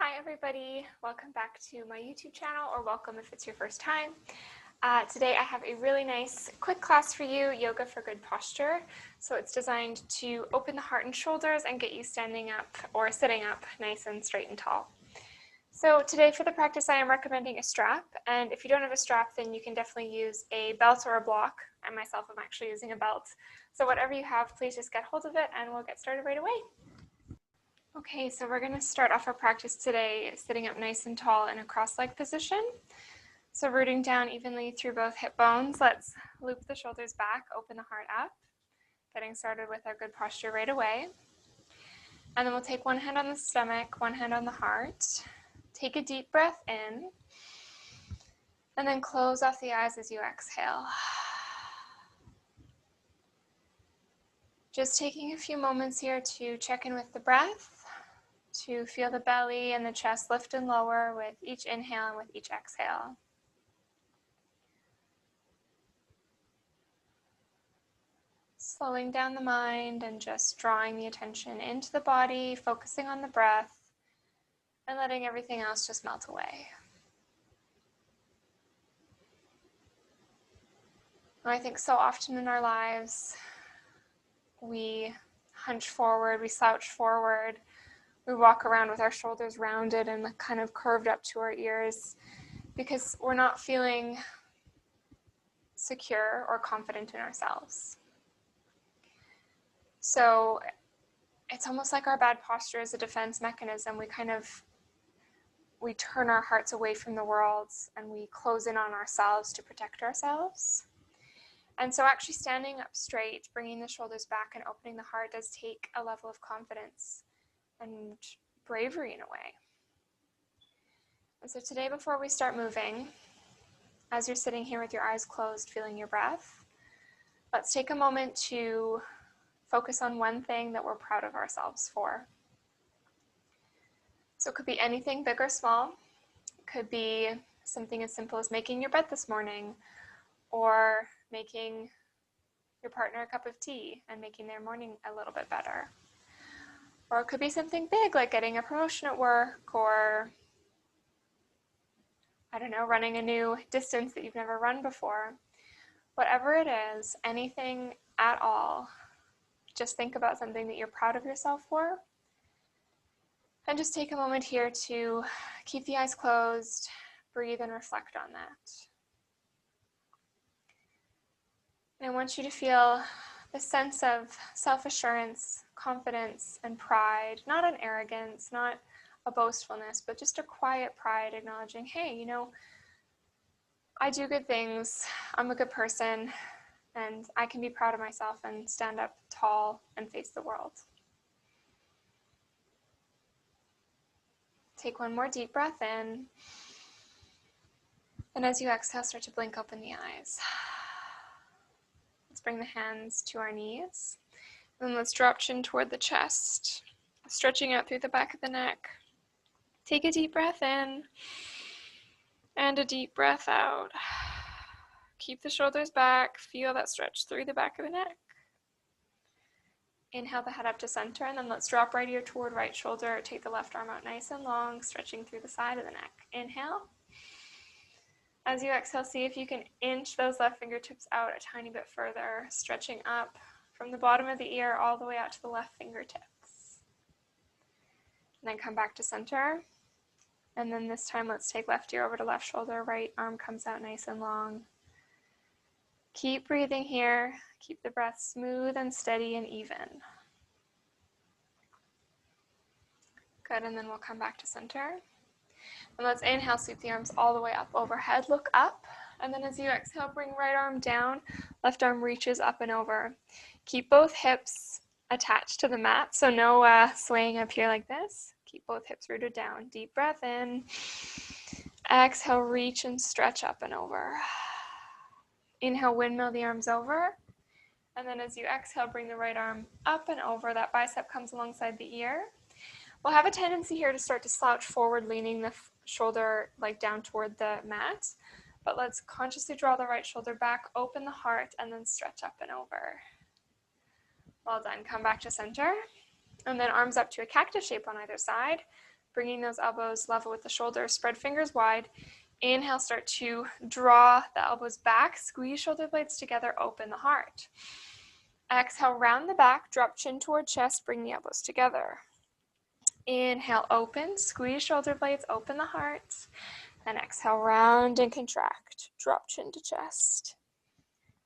Hi everybody, welcome back to my YouTube channel, or welcome if it's your first time. Today I have a really nice quick class for you, Yoga for Good Posture. So it's designed to open the heart and shoulders and get you standing up or sitting up nice and straight and tall. So today for the practice I am recommending a strap, and if you don't have a strap then you can definitely use a belt or a block. I myself am actually using a belt. So whatever you have, please just get hold of it and we'll get started right away. Okay, so we're going to start off our practice today sitting up nice and tall in a cross-leg position. So rooting down evenly through both hip bones. Let's loop the shoulders back, open the heart up, getting started with our good posture right away. And then we'll take one hand on the stomach, one hand on the heart. Take a deep breath in, and then close off the eyes as you exhale. Just taking a few moments here to check in with the breath, to feel the belly and the chest lift and lower with each inhale and with each exhale. Slowing down the mind and just drawing the attention into the body, focusing on the breath, and letting everything else just melt away. I think so often in our lives, we hunch forward, we slouch forward, we walk around with our shoulders rounded and kind of curved up to our ears because we're not feeling secure or confident in ourselves. So it's almost like our bad posture is a defense mechanism. We turn our hearts away from the world and we close in on ourselves to protect ourselves. And so actually standing up straight, bringing the shoulders back and opening the heart does take a level of confidence and bravery in a way. And so today, before we start moving, as you're sitting here with your eyes closed, feeling your breath, let's take a moment to focus on one thing that we're proud of ourselves for. So it could be anything big or small. It could be something as simple as making your bed this morning, or making your partner a cup of tea and making their morning a little bit better. Or it could be something big like getting a promotion at work, or I don't know, running a new distance that you've never run before. Whatever it is, anything at all, just think about something that you're proud of yourself for. And just take a moment here to keep the eyes closed, breathe and reflect on that. And I want you to feel the sense of self-assurance, confidence, and pride, not an arrogance, not a boastfulness, but just a quiet pride acknowledging, hey, you know, I do good things, I'm a good person, and I can be proud of myself and stand up tall and face the world. Take one more deep breath in, and as you exhale, start to blink open the eyes. Let's bring the hands to our knees, and then let's drop chin toward the chest, stretching out through the back of the neck. Take a deep breath in, and a deep breath out. Keep the shoulders back, feel that stretch through the back of the neck. Inhale the head up to center, and then let's drop right ear toward right shoulder. Take the left arm out nice and long, stretching through the side of the neck. Inhale. As you exhale, see if you can inch those left fingertips out a tiny bit further, stretching up from the bottom of the ear all the way out to the left fingertips. And then come back to center. And then this time, let's take left ear over to left shoulder, right arm comes out nice and long. Keep breathing here. Keep the breath smooth and steady and even. Good, and then we'll come back to center. And let's inhale, sweep the arms all the way up overhead, look up. And then as you exhale, bring right arm down, left arm reaches up and over. Keep both hips attached to the mat, so no swaying up here like this. Keep both hips rooted down. Deep breath in. Exhale, reach and stretch up and over. Inhale, windmill the arms over. And then as you exhale, bring the right arm up and over. That bicep comes alongside the ear. We'll have a tendency here to start to slouch forward, leaning the shoulder like down toward the mat. But let's consciously draw the right shoulder back, open the heart, and then stretch up and over. Well done. Come back to center. And then arms up to a cactus shape on either side. bringing those elbows level with the shoulders. Spread fingers wide. Inhale, start to draw the elbows back. Squeeze shoulder blades together, open the heart. Exhale, round the back, drop chin toward chest, bring the elbows together. Inhale, open, squeeze shoulder blades, open the heart. And exhale, round and contract. Drop chin to chest.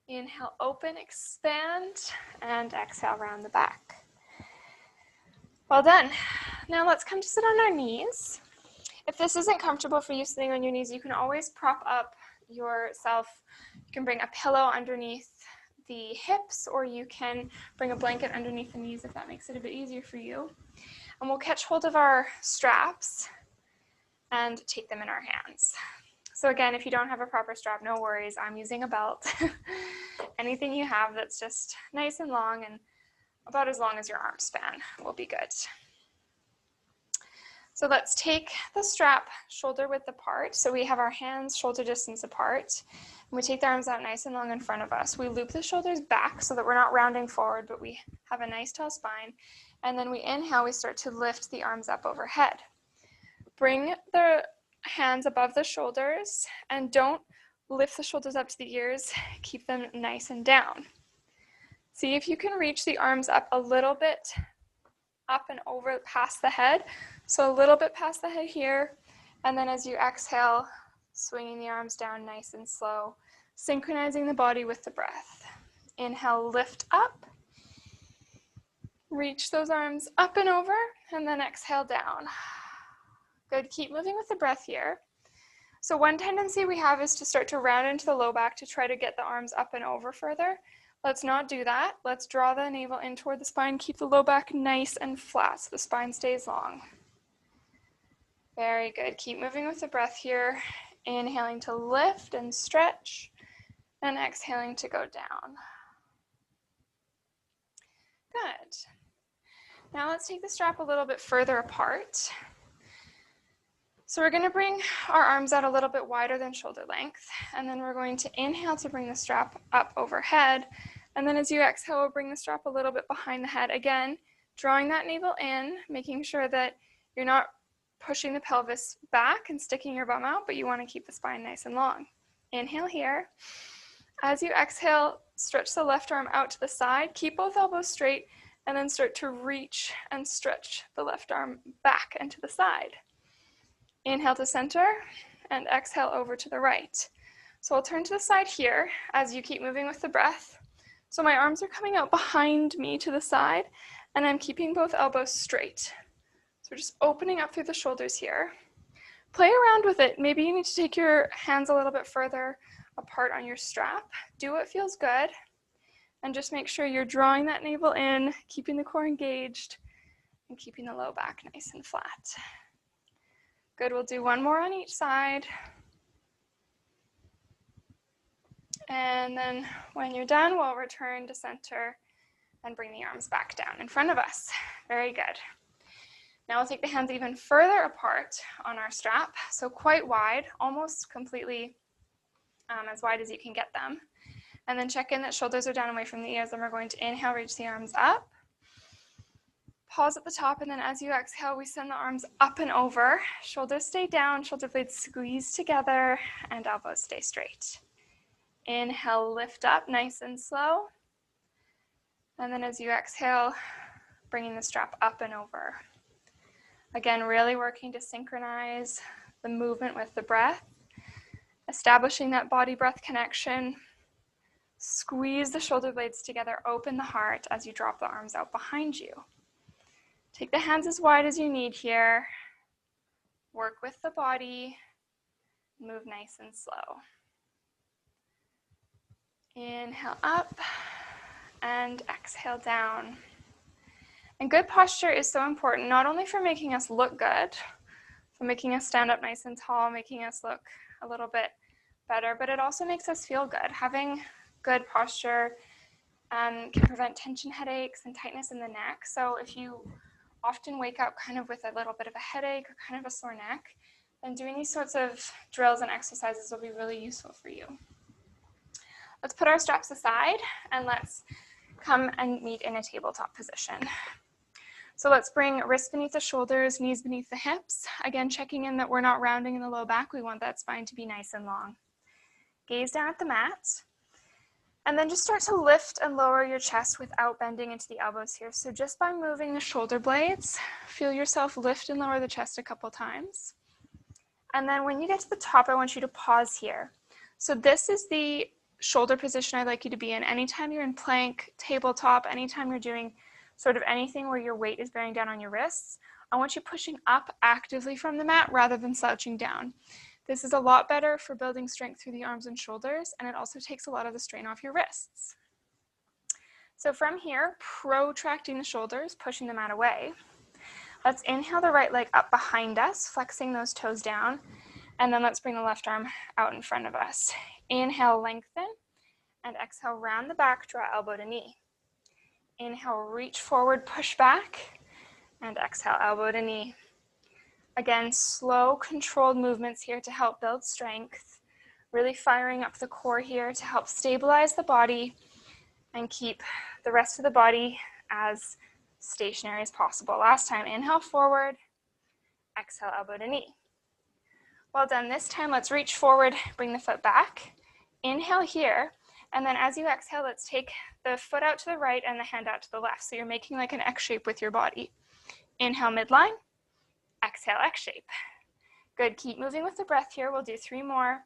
Inhale, open, expand, and exhale, round the back. Well done. Now let's come to sit on our knees. If this isn't comfortable for you sitting on your knees, you can always prop up yourself. You can bring a pillow underneath the hips, or you can bring a blanket underneath the knees if that makes it a bit easier for you. And we'll catch hold of our straps and take them in our hands. So again, if you don't have a proper strap, no worries. I'm using a belt. Anything you have that's just nice and long and about as long as your arm span will be good. So let's take the strap shoulder width apart. So we have our hands shoulder distance apart. And we take the arms out nice and long in front of us. We loop the shoulders back so that we're not rounding forward, but we have a nice tall spine. And then we inhale, we start to lift the arms up overhead. Bring the hands above the shoulders and don't lift the shoulders up to the ears. Keep them nice and down. See if you can reach the arms up a little bit up and over past the head. So a little bit past the head here. And then as you exhale, swinging the arms down nice and slow, synchronizing the body with the breath. Inhale, lift up. Reach those arms up and over, and then exhale down. Good, keep moving with the breath here. So one tendency we have is to start to round into the low back to try to get the arms up and over further. Let's not do that. Let's draw the navel in toward the spine. Keep the low back nice and flat so the spine stays long. Very good. Keep moving with the breath here. Inhaling to lift and stretch, and exhaling to go down. Good. Now let's take the strap a little bit further apart. So we're going to bring our arms out a little bit wider than shoulder length, and then we're going to inhale to bring the strap up overhead, and then as you exhale, we'll bring the strap a little bit behind the head. Again, drawing that navel in, making sure that you're not pushing the pelvis back and sticking your bum out, but you want to keep the spine nice and long. Inhale here. As you exhale, stretch the left arm out to the side, keep both elbows straight, and then start to reach and stretch the left arm back and to the side. Inhale to center, and exhale over to the right. So I'll turn to the side here as you keep moving with the breath. So my arms are coming out behind me to the side, and I'm keeping both elbows straight. So we're just opening up through the shoulders here. Play around with it. Maybe you need to take your hands a little bit further apart on your strap. Do what feels good, and just make sure you're drawing that navel in, keeping the core engaged, and keeping the low back nice and flat. Good, we'll do one more on each side. And then when you're done, we'll return to center and bring the arms back down in front of us. Very good. Now we'll take the hands even further apart on our strap, so quite wide, almost completely as wide as you can get them. And then check in that shoulders are down away from the ears, and we're going to inhale, reach the arms up. Pause at the top, and then as you exhale, we send the arms up and over. Shoulders stay down, shoulder blades squeeze together, and elbows stay straight. Inhale, lift up nice and slow. And then as you exhale, bringing the strap up and over. Again, really working to synchronize the movement with the breath, establishing that body-breath connection. Squeeze the shoulder blades together, open the heart as you drop the arms out behind you. Take the hands as wide as you need here. Work with the body. Move nice and slow. Inhale up and exhale down. And good posture is so important, not only for making us look good, for making us stand up nice and tall, making us look a little bit better, but it also makes us feel good. Having good posture can prevent tension headaches and tightness in the neck. So if you often wake up kind of with a little bit of a headache or kind of a sore neck, then doing these sorts of drills and exercises will be really useful for you. Let's put our straps aside and let's come and meet in a tabletop position. So let's bring wrists beneath the shoulders, knees beneath the hips. Again, checking in that we're not rounding in the low back. We want that spine to be nice and long. Gaze down at the mat. And then just start to lift and lower your chest without bending into the elbows here. So just by moving the shoulder blades, feel yourself lift and lower the chest a couple times. And then when you get to the top, I want you to pause here. So this is the shoulder position I'd like you to be in. Anytime you're in plank, tabletop, anytime you're doing sort of anything where your weight is bearing down on your wrists, I want you pushing up actively from the mat rather than slouching down. This is a lot better for building strength through the arms and shoulders, and it also takes a lot of the strain off your wrists. So from here, protracting the shoulders, pushing the mat away. Let's inhale the right leg up behind us, flexing those toes down, and then let's bring the left arm out in front of us. Inhale, lengthen, and exhale, round the back, draw elbow to knee. Inhale, reach forward, push back, and exhale, elbow to knee. Again, slow, controlled movements here to help build strength, really firing up the core here to help stabilize the body and keep the rest of the body as stationary as possible. Last time, inhale forward, exhale, elbow to knee. Well done. This time, let's reach forward, bring the foot back. Inhale here, and then as you exhale, let's take the foot out to the right and the hand out to the left. So you're making like an X shape with your body. Inhale, midline. Exhale, X shape. Good. Keep moving with the breath here. We'll do 3 more.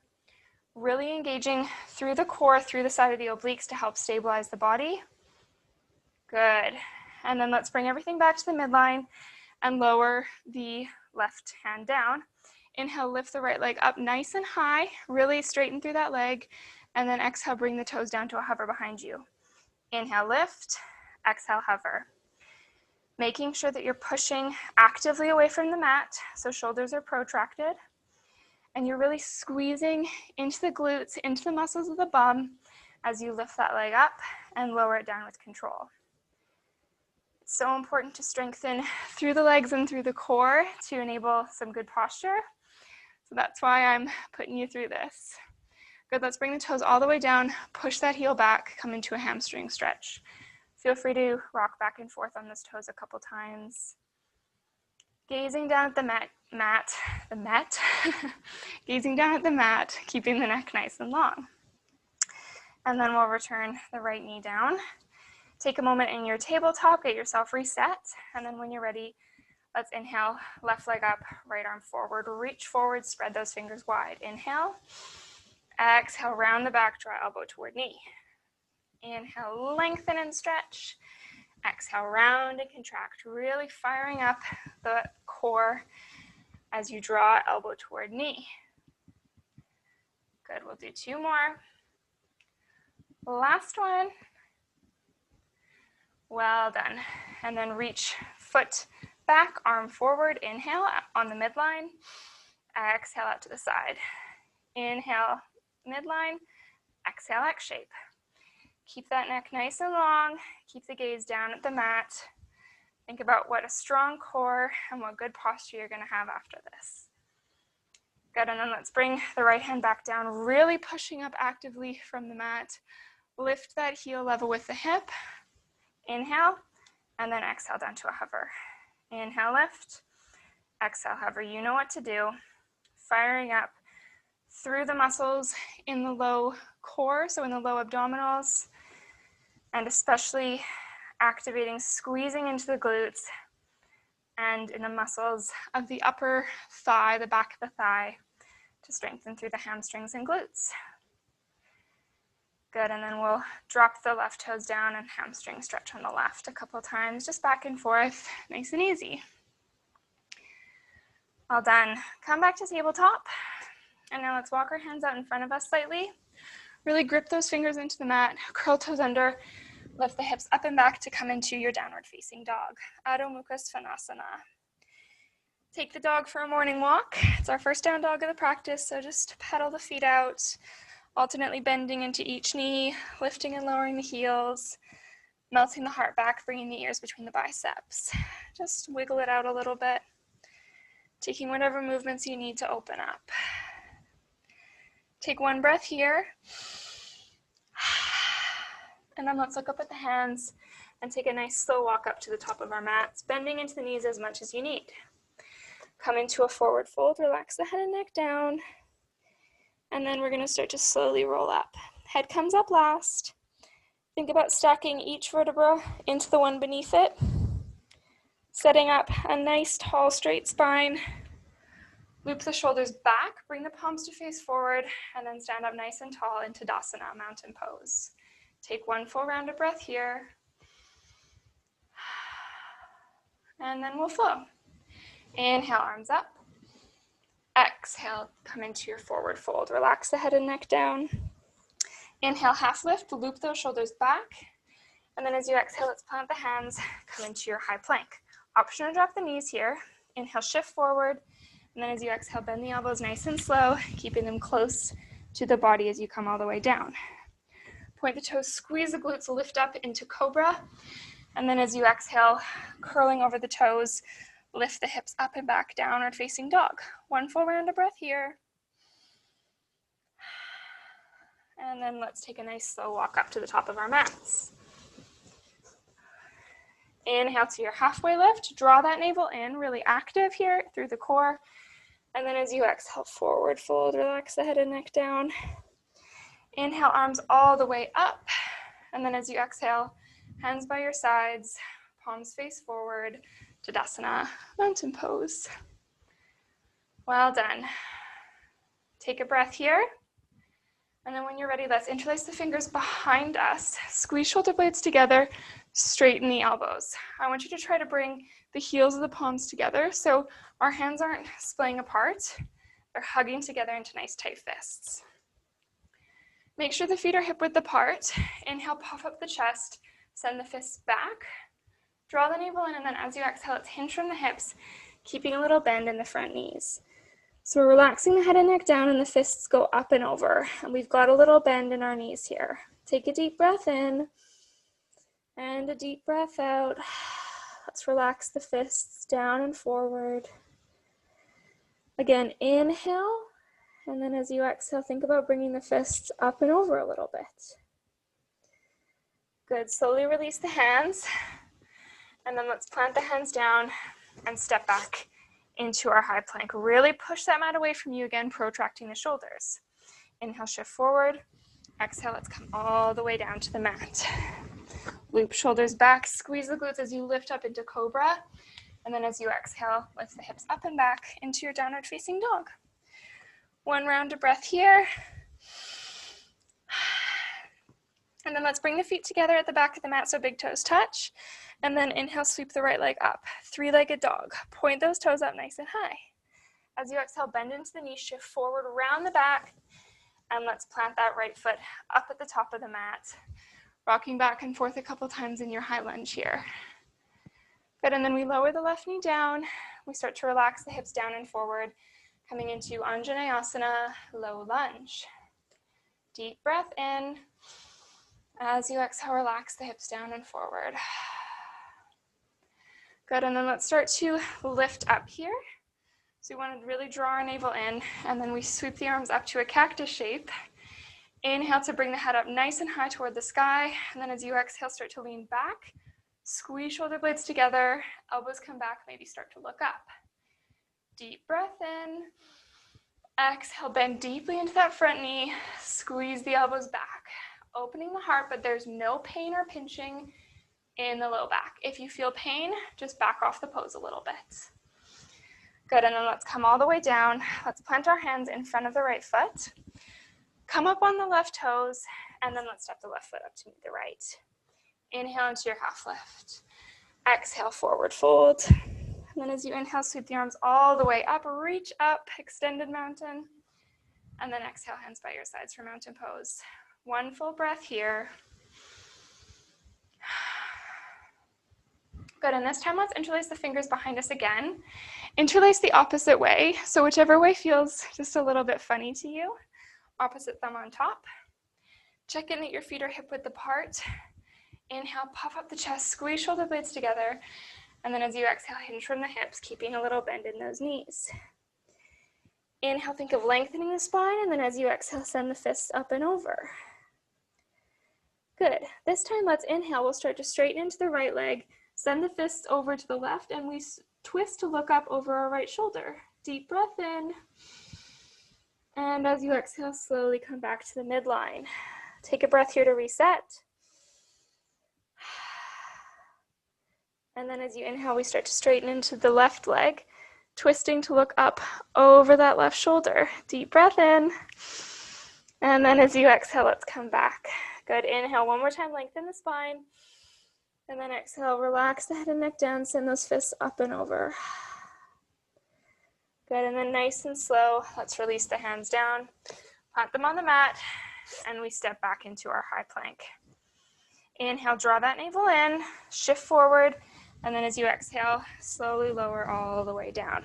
Really engaging through the core, through the side of the obliques to help stabilize the body. Good. And then let's bring everything back to the midline and lower the left hand down. Inhale, lift the right leg up nice and high, really straighten through that leg, and then exhale, bring the toes down to a hover behind you. Inhale, lift, exhale, hover. Making sure that you're pushing actively away from the mat, so shoulders are protracted, and you're really squeezing into the glutes, into the muscles of the bum as you lift that leg up and lower it down with control. It's so important to strengthen through the legs and through the core to enable some good posture. So that's why I'm putting you through this. Good, let's bring the toes all the way down, push that heel back, come into a hamstring stretch. Feel free to rock back and forth on those toes a couple times. Gazing down at the mat, gazing down at the mat, keeping the neck nice and long. And then we'll return the right knee down. Take a moment in your tabletop, get yourself reset, and then when you're ready, let's inhale, left leg up, right arm forward, reach forward, spread those fingers wide. Inhale, exhale, round the back, draw elbow toward knee. Inhale, lengthen and stretch. Exhale, round and contract, really firing up the core as you draw elbow toward knee. Good, we'll do 2 more. Last one. Well done. And then reach foot back, arm forward. Inhale on the midline. Exhale out to the side. Inhale, midline. Exhale, X shape. Keep that neck nice and long. Keep the gaze down at the mat. Think about what a strong core and what good posture you're going to have after this. Good, and then let's bring the right hand back down, really pushing up actively from the mat. Lift that heel level with the hip. Inhale, and then exhale down to a hover. Inhale, lift. Exhale, hover. You know what to do. Firing up through the muscles in the low core, so in the low abdominals, and especially activating, squeezing into the glutes and in the muscles of the upper thigh, the back of the thigh, to strengthen through the hamstrings and glutes. Good, and then we'll drop the left toes down and hamstring stretch on the left a couple times, just back and forth, nice and easy. Well done. Come back to tabletop, and now let's walk our hands out in front of us slightly. Really grip those fingers into the mat, curl toes under, lift the hips up and back to come into your downward facing dog, Adho Mukha Svanasana. Take the dog for a morning walk. It's our first down dog of the practice, so just pedal the feet out, alternately bending into each knee, lifting and lowering the heels, melting the heart back, bringing the ears between the biceps. Just wiggle it out a little bit, taking whatever movements you need to open up. Take one breath here, and then let's look up at the hands, and take a nice slow walk up to the top of our mats, bending into the knees as much as you need. Come into a forward fold, relax the head and neck down, and then we're going to start to slowly roll up. Head comes up last. Think about stacking each vertebra into the one beneath it, setting up a nice tall straight spine. Loop the shoulders back, bring the palms to face forward, and then stand up nice and tall into Tadasana, mountain pose. Take one full round of breath here, and then we'll flow. Inhale, arms up. Exhale, come into your forward fold. Relax the head and neck down. Inhale, half lift, loop those shoulders back. And then as you exhale, let's plant the hands, come into your high plank. Option to drop the knees here. Inhale, shift forward. And then as you exhale, bend the elbows nice and slow, keeping them close to the body as you come all the way down. Point the toes, squeeze the glutes, lift up into cobra. And then as you exhale, curling over the toes, lift the hips up and back, downward facing dog. One full round of breath here. And then let's take a nice slow walk up to the top of our mats. Inhale to your halfway lift. Draw that navel in, really active here through the core. And then as you exhale, forward fold, relax the head and neck down. Inhale, arms all the way up. And then as you exhale, hands by your sides, palms face forward, Tadasana, mountain pose. Well done. Take a breath here. And then when you're ready, let's interlace the fingers behind us. Squeeze shoulder blades together, straighten the elbows. I want you to try to bring the heels of the palms together so our hands aren't splaying apart. They're hugging together into nice tight fists. Make sure the feet are hip width apart. Inhale, puff up the chest, send the fists back. Draw the navel in, and then as you exhale, let's hinge from the hips, keeping a little bend in the front knees. So we're relaxing the head and neck down and the fists go up and over. And we've got a little bend in our knees here. Take a deep breath in and a deep breath out. Let's relax the fists down and forward. Again, inhale. And then as you exhale, think about bringing the fists up and over a little bit. Good. Slowly release the hands. And then let's plant the hands down and step back into our high plank. Really push that mat away from you again, protracting the shoulders. Inhale, shift forward. Exhale, let's come all the way down to the mat. Loop shoulders back, squeeze the glutes as you lift up into cobra. And then as you exhale, lift the hips up and back into your downward facing dog. One round of breath here. And then let's bring the feet together at the back of the mat so big toes touch. And then inhale, sweep the right leg up. Three-legged dog. Point those toes up nice and high. As you exhale, bend into the knees, shift forward, around the back. And let's plant that right foot up at the top of the mat. Rocking back and forth a couple times in your high lunge here. Good, and then we lower the left knee down. We start to relax the hips down and forward, coming into Anjaneyasana, low lunge. Deep breath in. As you exhale, relax the hips down and forward. Good, and then let's start to lift up here. So we want to really draw our navel in, and then we sweep the arms up to a cactus shape. Inhale to bring the head up nice and high toward the sky, and then as you exhale, start to lean back. Squeeze shoulder blades together, elbows come back, maybe start to look up. Deep breath in. Exhale, bend deeply into that front knee, squeeze the elbows back. Opening the heart, but there's no pain or pinching in the low back. If you feel pain, just back off the pose a little bit. Good, and then let's come all the way down. Let's plant our hands in front of the right foot. Come up on the left toes, and then let's step the left foot up to meet the right. Inhale into your half lift. Exhale, forward fold. And then as you inhale, sweep the arms all the way up, reach up, extended mountain. And then exhale, hands by your sides for mountain pose. One full breath here. Good, and this time let's interlace the fingers behind us again. Interlace the opposite way, so whichever way feels just a little bit funny to you. Opposite thumb on top. Check in that your feet are hip width apart. Inhale, puff up the chest, squeeze shoulder blades together. And then as you exhale, hinge from the hips, keeping a little bend in those knees. Inhale, think of lengthening the spine, and then as you exhale, send the fists up and over. Good. This time, let's inhale. We'll start to straighten into the right leg, send the fists over to the left, and we twist to look up over our right shoulder. Deep breath in. And as you exhale, slowly come back to the midline. Take a breath here to reset. And then as you inhale, we start to straighten into the left leg, twisting to look up over that left shoulder. Deep breath in. And then as you exhale, let's come back. Good. Inhale one more time, lengthen the spine. And then exhale, relax the head and neck down, send those fists up and over. Good. And then nice and slow, let's release the hands down, plant them on the mat, and we step back into our high plank. Inhale, draw that navel in, shift forward, and then as you exhale, slowly lower all the way down.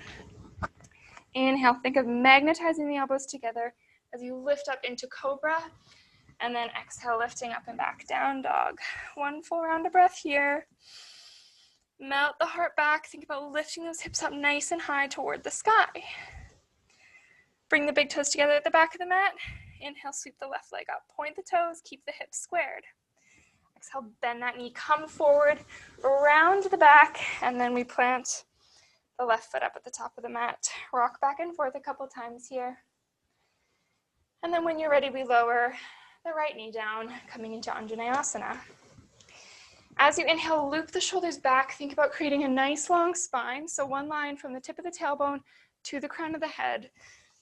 Inhale, think of magnetizing the elbows together as you lift up into cobra, and then exhale, lifting up and back, down dog. One full round of breath here. Melt the heart back, think about lifting those hips up nice and high toward the sky. Bring the big toes together at the back of the mat. Inhale, sweep the left leg up, point the toes, keep the hips squared. Exhale, bend that knee, come forward, round the back, and then we plant the left foot up at the top of the mat. Rock back and forth a couple times here. And then when you're ready, we lower the right knee down, coming into Anjaneyasana. As you inhale, loop the shoulders back. Think about creating a nice long spine. So one line from the tip of the tailbone to the crown of the head.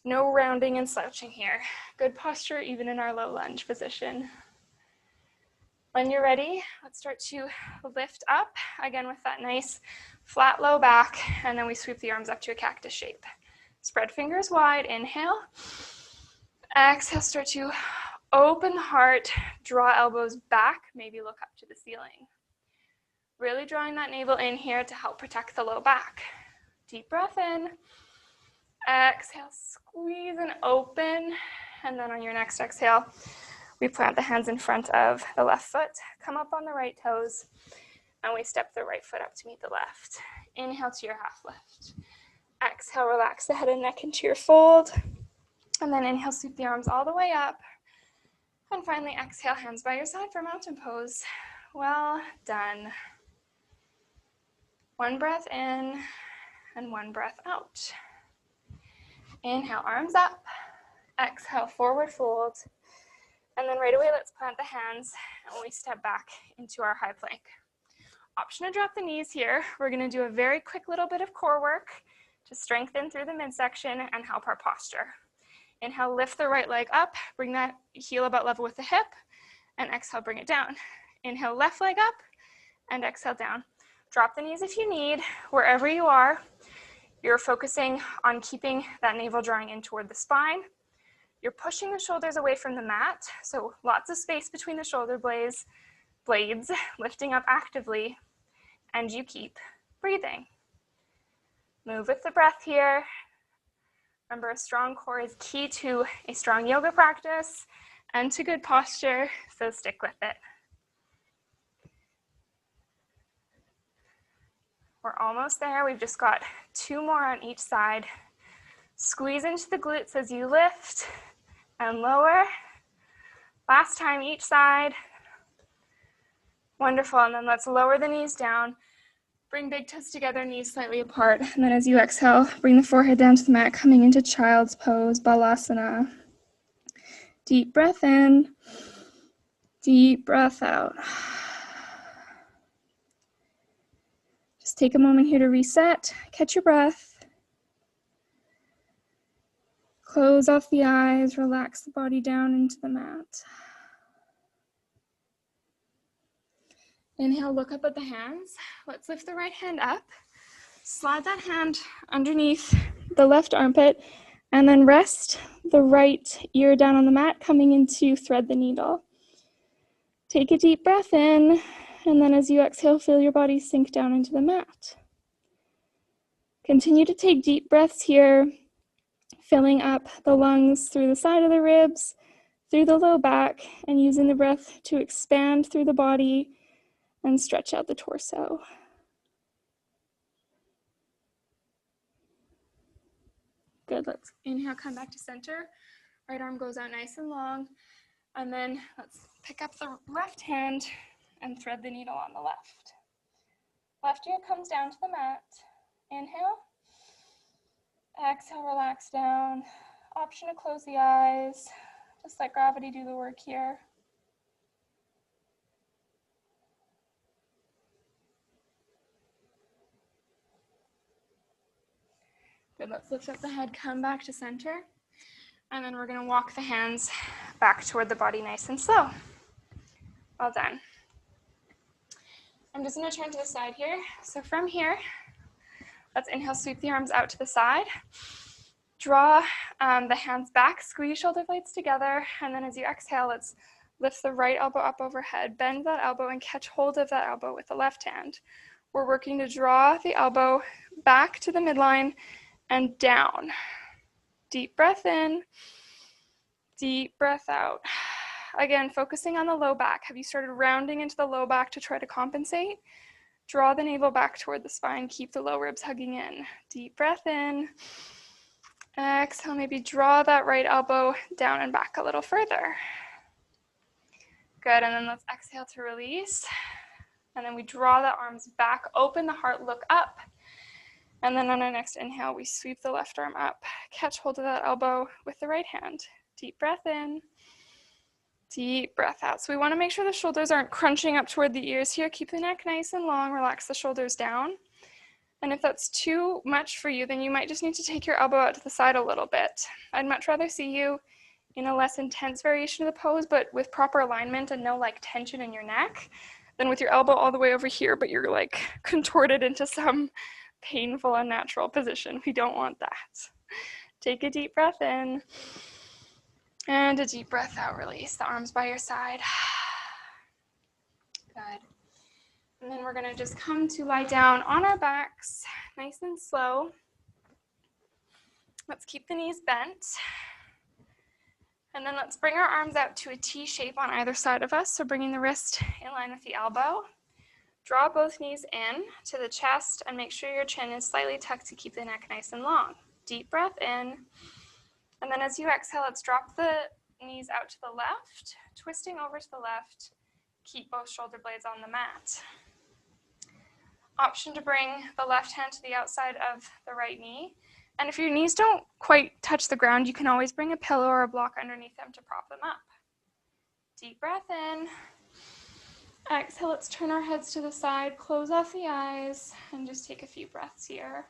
No rounding and slouching here. Good posture even in our low lunge position. When you're ready, let's start to lift up, again with that nice flat low back, and then we sweep the arms up to a cactus shape. Spread fingers wide, inhale. Exhale, start to open the heart, draw elbows back, maybe look up to the ceiling. Really drawing that navel in here to help protect the low back. Deep breath in. Exhale, squeeze and open, and then on your next exhale, we plant the hands in front of the left foot, come up on the right toes, and we step the right foot up to meet the left. Inhale to your half lift. Exhale, relax the head and neck into your fold, and then inhale, sweep the arms all the way up, and finally exhale, hands by your side for mountain pose. Well done. One breath in, and one breath out. Inhale, arms up. Exhale, forward fold. And then right away, let's plant the hands and we step back into our high plank. Option to drop the knees here. We're gonna do a very quick little bit of core work to strengthen through the midsection and help our posture. Inhale, lift the right leg up, bring that heel about level with the hip, and exhale, bring it down. Inhale, left leg up, and exhale, down. Drop the knees if you need, wherever you are. You're focusing on keeping that navel drawing in toward the spine. You're pushing the shoulders away from the mat, so lots of space between the shoulder blades, lifting up actively, and you keep breathing. Move with the breath here. Remember, a strong core is key to a strong yoga practice and to good posture, so stick with it. We're almost there. We've just got 2 more on each side. Squeeze into the glutes as you lift and lower. Last time each side. Wonderful. And then let's lower the knees down. Bring big toes together, knees slightly apart. And then as you exhale, bring the forehead down to the mat, coming into child's pose, balasana. Deep breath in. Deep breath out. Just take a moment here to reset, catch your breath. Close off the eyes, relax the body down into the mat. Inhale, look up at the hands. Let's lift the right hand up. Slide that hand underneath the left armpit, and then rest the right ear down on the mat, coming into thread the needle. Take a deep breath in, and then as you exhale, feel your body sink down into the mat. Continue to take deep breaths here, filling up the lungs through the side of the ribs, through the low back, and using the breath to expand through the body and stretch out the torso. Good, let's inhale, come back to center. Right arm goes out nice and long. And then let's pick up the left hand and thread the needle on the left. Left ear comes down to the mat. Inhale. Exhale, relax down. Option to close the eyes. Just let gravity do the work here. Good, let's lift up the head, come back to center. And then we're gonna walk the hands back toward the body nice and slow. Well done. I'm just gonna turn to the side here. So from here, let's inhale, sweep the arms out to the side. Draw the hands back, squeeze shoulder blades together, and then as you exhale, let's lift the right elbow up overhead, bend that elbow and catch hold of that elbow with the left hand. We're working to draw the elbow back to the midline and down. Deep breath in, deep breath out. Again, focusing on the low back. Have you started rounding into the low back to try to compensate? Draw the navel back toward the spine, keep the low ribs hugging in. Deep breath in. Exhale, maybe draw that right elbow down and back a little further. Good, and then let's exhale to release. And then we draw the arms back, open the heart, look up. And then on our next inhale, we sweep the left arm up, catch hold of that elbow with the right hand. Deep breath in, deep breath out. So we want to make sure the shoulders aren't crunching up toward the ears here. Keep the neck nice and long, relax the shoulders down. And if that's too much for you, then you might just need to take your elbow out to the side a little bit. I'd much rather see you in a less intense variation of the pose, but with proper alignment and no like tension in your neck, than with your elbow all the way over here, but you're like contorted into some painful, unnatural position. We don't want that. Take a deep breath in and a deep breath out. Release the arms by your side. Good. And then we're going to just come to lie down on our backs, nice and slow. Let's keep the knees bent. And then let's bring our arms out to a T shape on either side of us. So bringing the wrist in line with the elbow. Draw both knees in to the chest and make sure your chin is slightly tucked to keep the neck nice and long. Deep breath in. And then as you exhale, let's drop the knees out to the left, twisting over to the left. Keep both shoulder blades on the mat. Option to bring the left hand to the outside of the right knee. And if your knees don't quite touch the ground, you can always bring a pillow or a block underneath them to prop them up. Deep breath in. Exhale, let's turn our heads to the side, close off the eyes, and just take a few breaths here.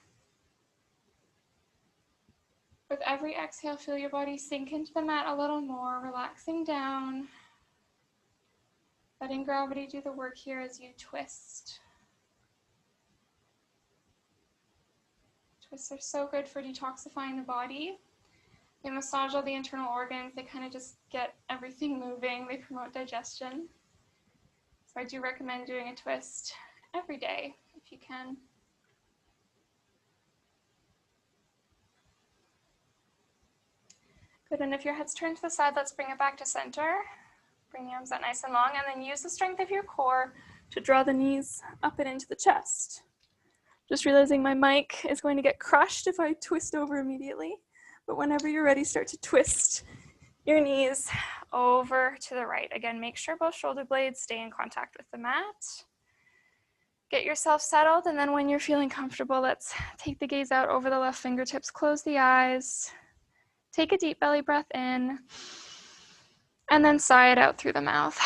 With every exhale, feel your body sink into the mat a little more, relaxing down, letting gravity do the work here as you twist. Twists are so good for detoxifying the body. They massage all the internal organs. They kind of just get everything moving. They promote digestion. So I do recommend doing a twist every day if you can. Good, and if your head's turned to the side, let's bring it back to center. Bring the arms out nice and long, and then use the strength of your core to draw the knees up and into the chest. Just realizing my mic is going to get crushed if I twist over immediately, but whenever you're ready, start to twist your knees over to the right. Again, make sure both shoulder blades stay in contact with the mat. Get yourself settled, and then when you're feeling comfortable, let's take the gaze out over the left fingertips, close the eyes, take a deep belly breath in, and then sigh it out through the mouth.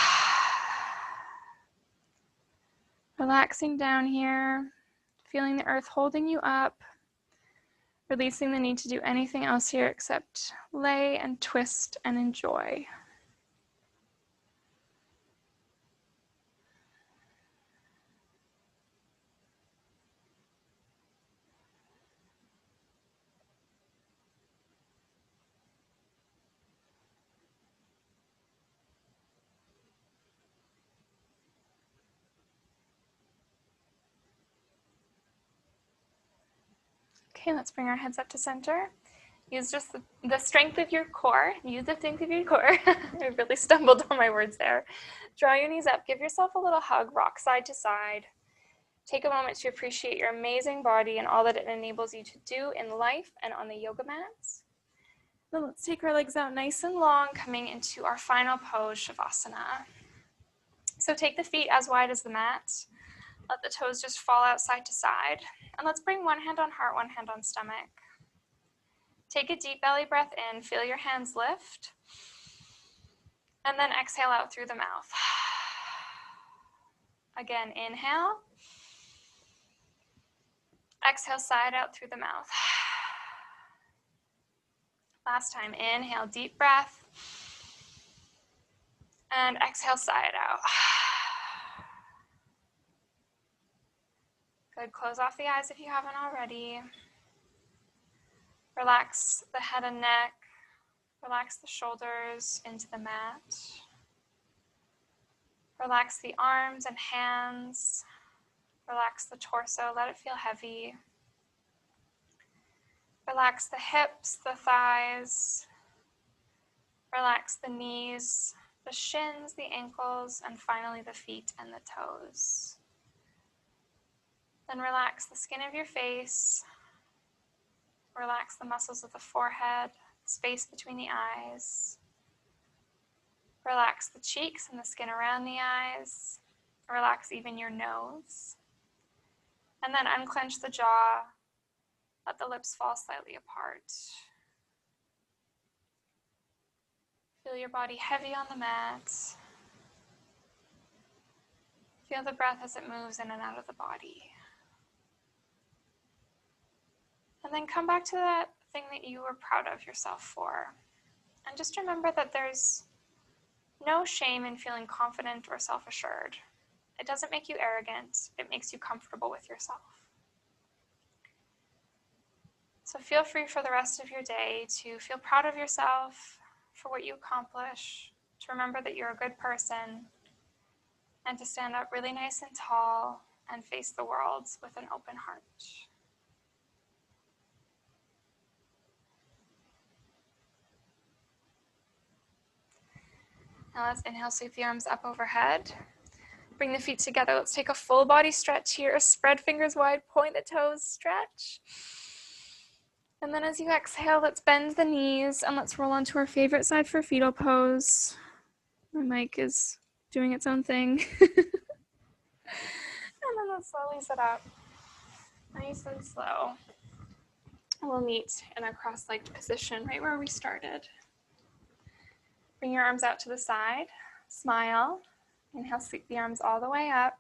Relaxing down here, feeling the earth holding you up, releasing the need to do anything else here except lay and twist and enjoy. Okay, let's bring our heads up to center. Use just the strength of your core. Use the strength of your core. I really stumbled on my words there. Draw your knees up. Give yourself a little hug. Rock side to side. Take a moment to appreciate your amazing body and all that it enables you to do in life and on the yoga mats. Then let's take our legs out nice and long, coming into our final pose, Shavasana. So take the feet as wide as the mat. Let the toes just fall out side to side. And let's bring one hand on heart, one hand on stomach. Take a deep belly breath in, feel your hands lift. And then exhale out through the mouth. Again, inhale. Exhale, side out through the mouth. Last time, inhale, deep breath. And exhale, side out. Good, close off the eyes if you haven't already. Relax the head and neck. Relax the shoulders into the mat. Relax the arms and hands. Relax the torso, let it feel heavy. Relax the hips, the thighs. Relax the knees, the shins, the ankles, and finally the feet and the toes. Then relax the skin of your face. Relax the muscles of the forehead, space between the eyes. Relax the cheeks and the skin around the eyes. Relax even your nose. And then unclench the jaw. Let the lips fall slightly apart. Feel your body heavy on the mat. Feel the breath as it moves in and out of the body. And then come back to that thing that you were proud of yourself for. And just remember that there's no shame in feeling confident or self-assured. It doesn't make you arrogant. It makes you comfortable with yourself. So feel free for the rest of your day to feel proud of yourself for what you accomplish, to remember that you're a good person, and to stand up really nice and tall and face the world with an open heart. Now let's inhale, sweep the arms up overhead. Bring the feet together. Let's take a full body stretch here. Spread fingers wide, point the toes, stretch. And then as you exhale, let's bend the knees and let's roll onto our favorite side for fetal pose. My mic is doing its own thing. And then let's slowly sit up, nice and slow. We'll meet in a cross-legged position right where we started. Bring your arms out to the side, smile. Inhale, sweep the arms all the way up.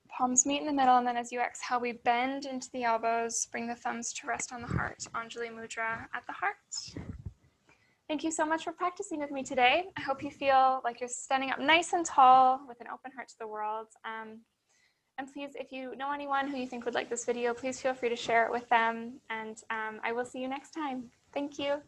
Palms meet in the middle, and then as you exhale, we bend into the elbows. Bring the thumbs to rest on the heart. Anjali Mudra at the heart. Thank you so much for practicing with me today. I hope you feel like you're standing up nice and tall with an open heart to the world. And please, if you know anyone who you think would like this video, please feel free to share it with them. And I will see you next time. Thank you.